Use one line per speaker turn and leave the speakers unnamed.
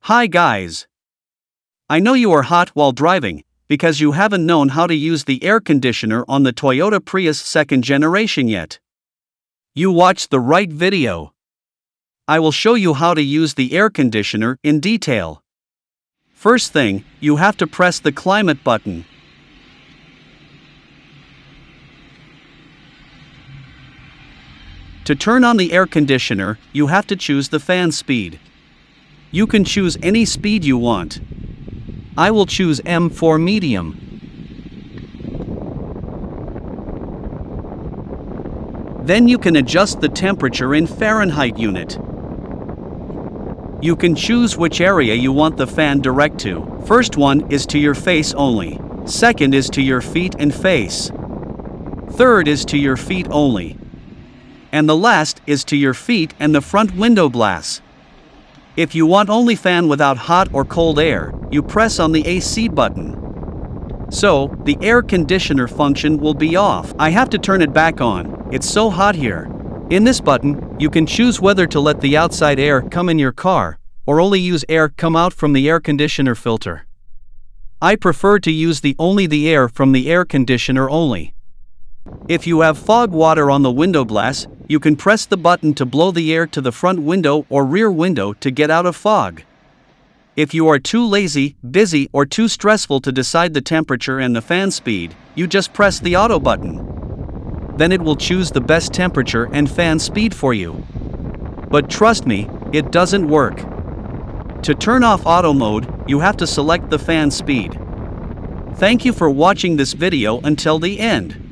Hi guys! I know you are hot while driving, because you haven't known how to use the air conditioner on the Toyota Prius 2nd generation yet. You watched the right video. I will show you how to use the air conditioner in detail. First thing, you have to press the climate button. To turn on the air conditioner, you have to choose the fan speed. You can choose any speed you want. I will choose M for medium. Then you can adjust the temperature in Fahrenheit unit. You can choose which area you want the fan direct to. First one is to your face only. Second is to your feet and face. Third is to your feet only. And the last is to your feet and the front window glass. If you want only fan without hot or cold air, you press on the AC button. So, the air conditioner function will be off. I have to turn it back on, it's so hot here. In this button, you can choose whether to let the outside air come in your car, or only use air come out from the air conditioner filter. I prefer to use only the air from the air conditioner only. If you have fog water on the window glass, you can press the button to blow the air to the front window or rear window to get out of fog. If you are too lazy, busy, or too stressful to decide the temperature and the fan speed, you just press the auto button. Then it will choose the best temperature and fan speed for you. But trust me, it doesn't work. To turn off auto mode, you have to select the fan speed. Thank you for watching this video until the end.